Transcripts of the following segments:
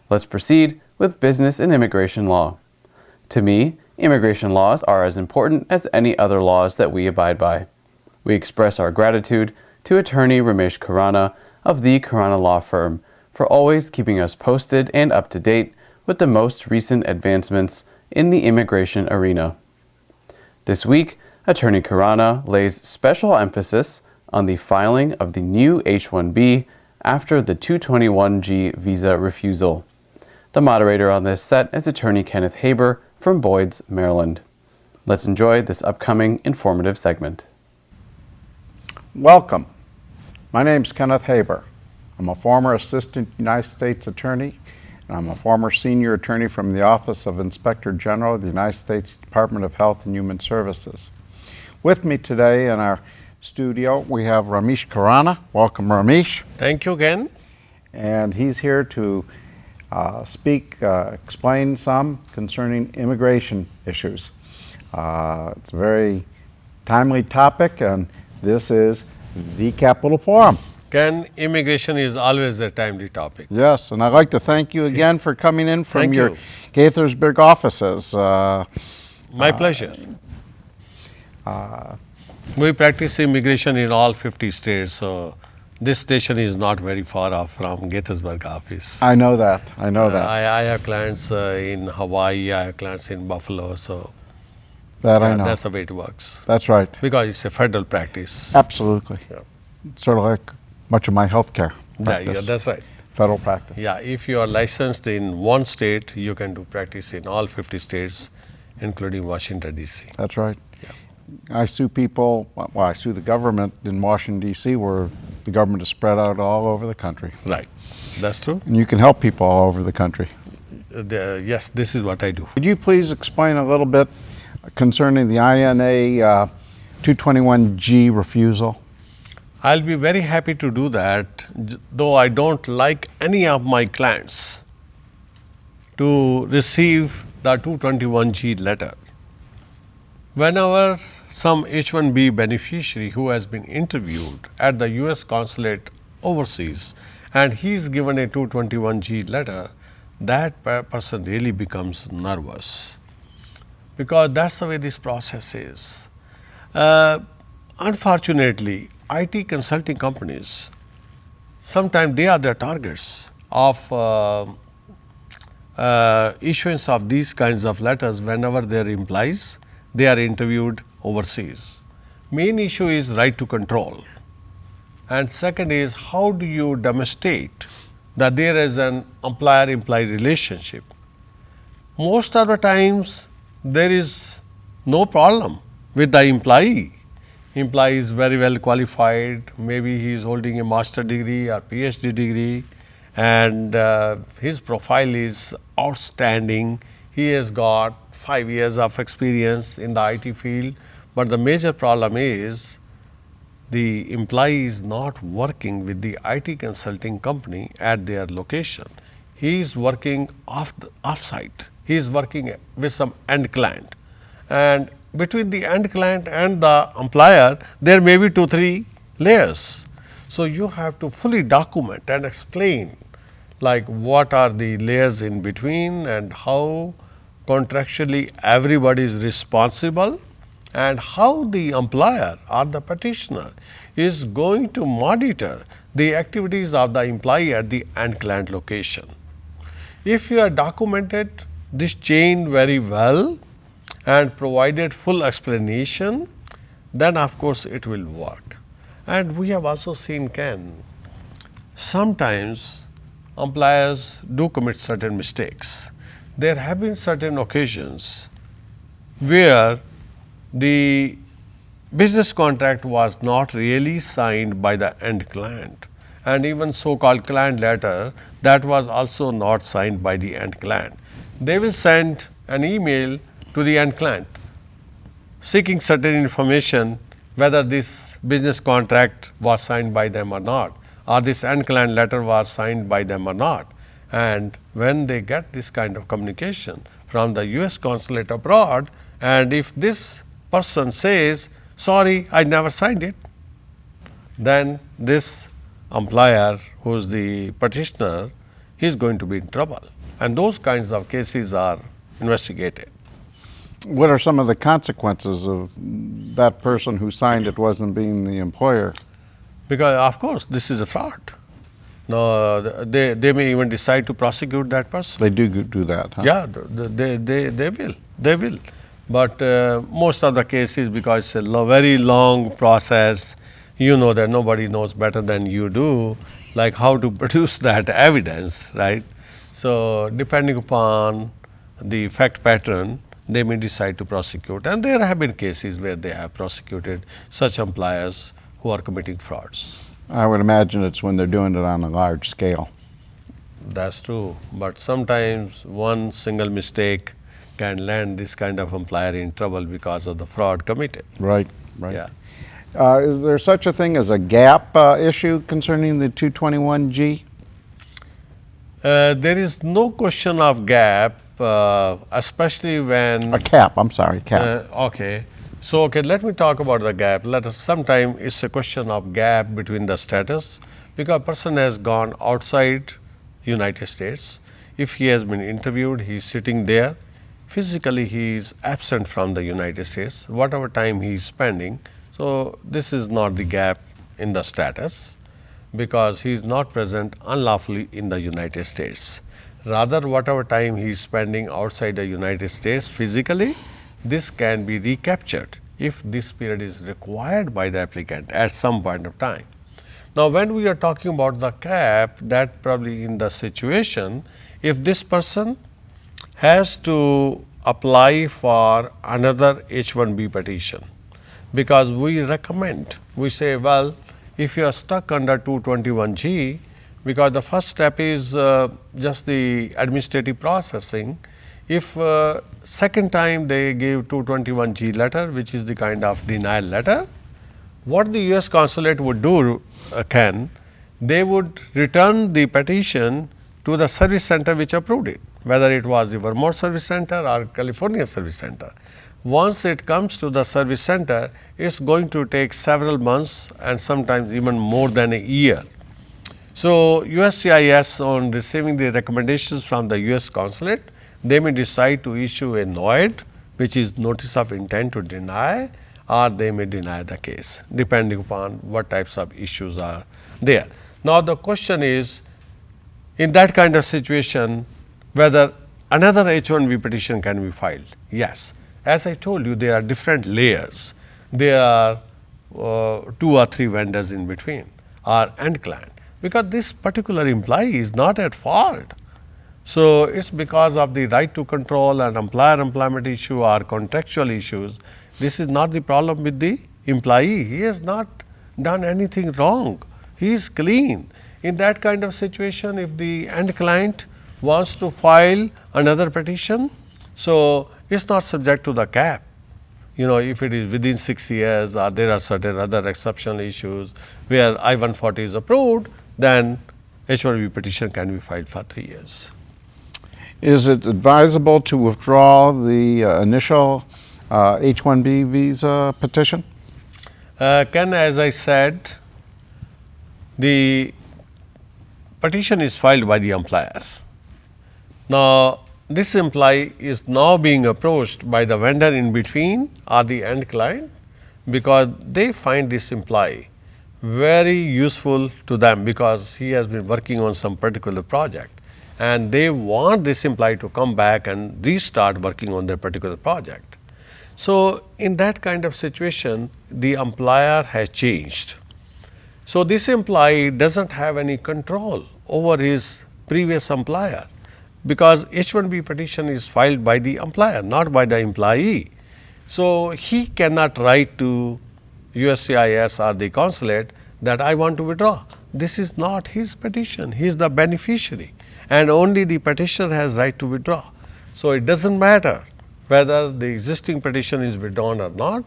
Let's proceed with business and immigration law. To me, immigration laws are as important as any other laws that we abide by. We express our gratitude to Attorney Ramesh Khurana of the Khurana Law Firm for always keeping us posted and up to date with the most recent advancements in the immigration arena. This week, Attorney Khurana lays special emphasis on the filing of the new H-1B after the 221G visa refusal. The moderator on this set is Attorney Kenneth Haber from Boyd's, Maryland. Let's enjoy this upcoming informative segment. Welcome. My name is Kenneth Haber. I'm a former Assistant United States Attorney, and I'm a former Senior Attorney from the Office of Inspector General of the United States Department of Health and Human Services. With me today in our studio, we have Ramesh Khurana. Welcome, Ramesh. Thank you, Ken. And he's here to explain some concerning immigration issues. It's a very timely topic, and this is the Capitol Forum. Ken, immigration is always a timely topic. Yes, and I'd like to thank you again for coming in from Thank your you. Gaithersburg offices. My pleasure. We practice immigration in all 50 states, so this station is not very far off from Gaithersburg office. I know that. I have clients in Hawaii, I have clients in Buffalo, so I know. that's the way it works. That's right. Because it's a federal practice. Absolutely. Yeah. Sort of like much of my healthcare Yeah, practice. that's right. Federal practice. Yeah, if you are licensed in one state, you can do practice in all 50 states, including Washington, D.C. That's right. I sue people, well, I sue the government in Washington, D.C., where the government is spread out all over the country. Right, that's true. And you can help people all over the country. Yes, this is what I do. Could you please explain a little bit concerning the INA 221G refusal? I'll be very happy to do that, though I don't like any of my clients to receive the 221G letter. Whenever some H-1B beneficiary who has been interviewed at the U.S. Consulate overseas and he's given a 221G letter, that person really becomes nervous, because that's the way this process is. Unfortunately, IT consulting companies, sometimes they are the targets of issuance of these kinds of letters whenever their employees they are interviewed overseas. Main issue is right to control, and second is how do you demonstrate that there is an employer-employee relationship. Most of the times there is no problem with the employee. Employee is very well qualified, maybe he is holding a master degree or PhD degree, and his profile is outstanding. He has got 5 years of experience in the IT field, but the major problem is the employee is not working with the IT consulting company at their location. He is working off-site. He is working with some end client, and between the end client and the employer, there may be 2-3 layers. So you have to fully document and explain like what are the layers in between and how contractually everybody is responsible, and how the employer or the petitioner is going to monitor the activities of the employee at the end client location. If you have documented this chain very well and provided full explanation, then of course it will work. And we have also seen, Ken, sometimes employers do commit certain mistakes. There have been certain occasions where the business contract was not really signed by the end client, and even so-called client letter, that was also not signed by the end client. They will send an email to the end client seeking certain information whether this business contract was signed by them or not, or this end client letter was signed by them or not. And when they get this kind of communication from the U.S. Consulate abroad, and if this person says, sorry, I never signed it, then this employer who is the petitioner, he's going to be in trouble. And those kinds of cases are investigated. What are some of the consequences of that person who signed it wasn't being the employer? Because of course this is a fraud. No, they may even decide to prosecute that person. They do that, huh? Yeah, they will. But most of the cases, because it's a very long process, you know that nobody knows better than you do, like how to produce that evidence, right? So depending upon the fact pattern, they may decide to prosecute. And there have been cases where they have prosecuted such employers who are committing frauds. I would imagine it's when they're doing it on a large scale. That's true, but sometimes one single mistake can land this kind of employer in trouble because of the fraud committed. Right, right. Yeah. Is there such a thing as a gap issue concerning the 221G? There is no question of gap, especially when. A cap, I'm sorry, cap. Okay. So, okay, let me talk about the gap. Let us, sometime it's a question of gap between the status, because a person has gone outside United States. If he has been interviewed, he is sitting there. Physically, he is absent from the United States, whatever time he is spending. So, this is not the gap in the status, because he is not present unlawfully in the United States. Rather, whatever time he is spending outside the United States physically, this can be recaptured if this period is required by the applicant at some point of time. Now, when we are talking about the cap, that probably in the situation, if this person has to apply for another H-1B petition, because we recommend, we say, well, if you are stuck under 221G, because the first step is just the administrative processing. If second time they give 221G letter, which is the kind of denial letter, what the US Consulate would do, they would return the petition to the service center which approved it, whether it was the Vermont Service Center or California Service Center. Once it comes to the service center, it's going to take several months and sometimes even more than a year. So, USCIS, on receiving the recommendations from the US Consulate, they may decide to issue a NOID, which is notice of intent to deny, or they may deny the case, depending upon what types of issues are there. Now, the question is, in that kind of situation, whether another H-1B petition can be filed. Yes, as I told you, there are different layers. There are 2 or 3 vendors in between, or end client, because this particular employee is not at fault. So, it is because of the right to control and employer employment issue or contractual issues. This is not the problem with the employee. He has not done anything wrong. He is clean. In that kind of situation, if the end client wants to file another petition, so it is not subject to the cap. You know, if it is within 6 years or there are certain other exceptional issues where I-140 is approved, then H-1B petition can be filed for 3 years. Is it advisable to withdraw the initial H-1B visa petition? Ken, as I said, the petition is filed by the employer. Now, this employee is now being approached by the vendor in between or the end client, because they find this employee very useful to them, because he has been working on some particular project and they want this employee to come back and restart working on their particular project. So, in that kind of situation, the employer has changed. So, this employee does not have any control over his previous employer, because H-1B petition is filed by the employer, not by the employee. So, he cannot write to USCIS or the consulate that I want to withdraw. This is not his petition, he is the beneficiary, and only the petitioner has right to withdraw. So, it does not matter whether the existing petition is withdrawn or not.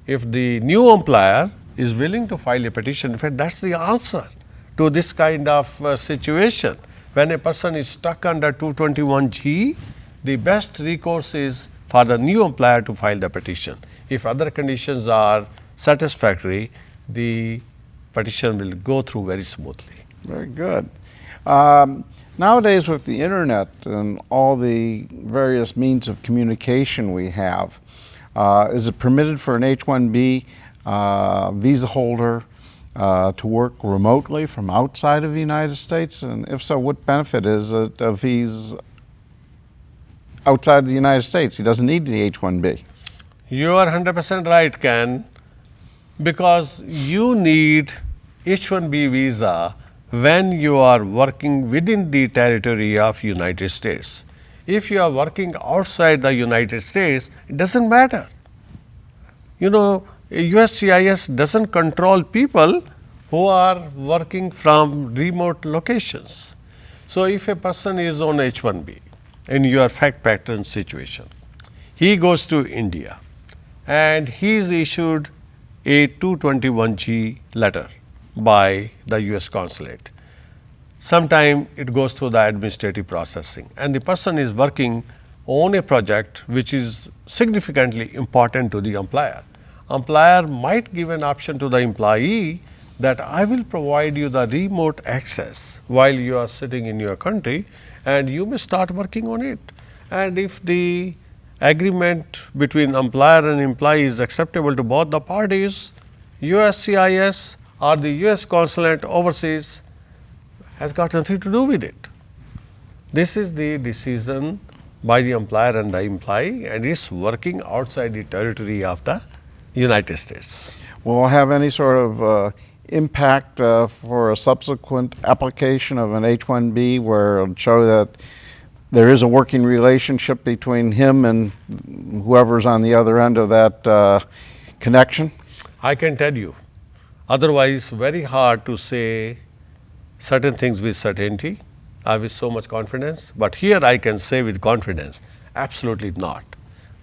If the new employer is willing to file a petition, in fact, that is the answer to this kind of situation. When a person is stuck under 221G, the best recourse is for the new employer to file the petition. If other conditions are satisfactory, the petition will go through very smoothly. Very good. Nowadays, with the internet and all the various means of communication we have, is it permitted for an H-1B visa holder to work remotely from outside of the United States? And if so, what benefit is it if he's outside the United States? He doesn't need the H-1B. You are 100% right, Ken, because you need H-1B visa when you are working within the territory of United States. If you are working outside the United States, it doesn't matter. You know, USCIS doesn't control people who are working from remote locations. So, if a person is on H-1B in your fact pattern situation, he goes to India and he is issued a 221G letter by the US Consulate. Sometime it goes through the administrative processing and the person is working on a project which is significantly important to the employer. Employer might give an option to the employee that I will provide you the remote access while you are sitting in your country and you may start working on it. And if the agreement between employer and employee is acceptable to both the parties, USCIS or the US Consulate overseas has got nothing to do with it. This is the decision by the employer and the employee, and it's working outside the territory of the United States. Will it have any sort of impact for a subsequent application of an H-1B where it'll show that there is a working relationship between him and whoever's on the other end of that connection? I can tell you, otherwise very hard to say certain things with certainty with so much confidence, but here I can say with confidence, absolutely not.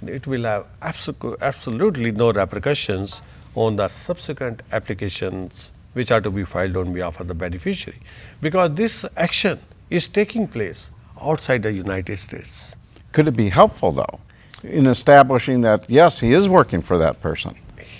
It will have absolutely no repercussions on the subsequent applications which are to be filed on behalf of the beneficiary, because this action is taking place outside the United States. Could it be helpful, though, in establishing that, yes, he is working for that person?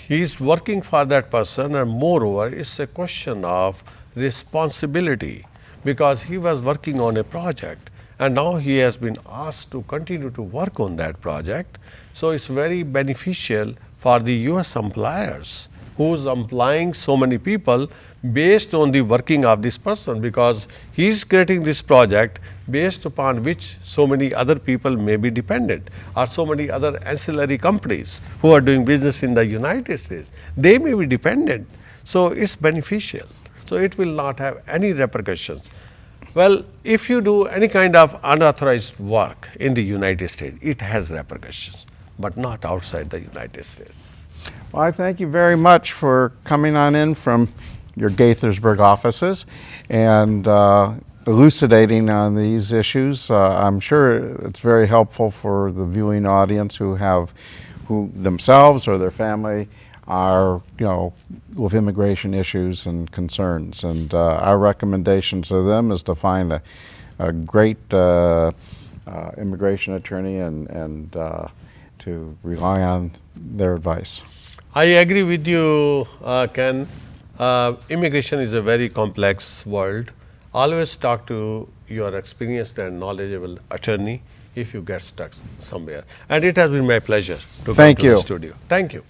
He is working for that person, and moreover, it's a question of responsibility, because he was working on a project and now he has been asked to continue to work on that project. So, it's very beneficial for the US employers who is employing so many people based on the working of this person, because he is creating this project based upon which so many other people may be dependent, or so many other ancillary companies who are doing business in the United States, they may be dependent. So, it's beneficial. So, it will not have any repercussions. Well, if you do any kind of unauthorized work in the United States, it has repercussions, but not outside the United States. Well, I thank you very much for coming on in from your Gaithersburg offices and elucidating on these issues. I'm sure it's very helpful for the viewing audience who themselves or their family are, with immigration issues and concerns. And our recommendation to them is to find a great immigration attorney and to rely on their advice. I agree with you, Ken. Immigration is a very complex world. Always talk to your experienced and knowledgeable attorney if you get stuck somewhere. And it has been my pleasure to come to the studio. Thank you.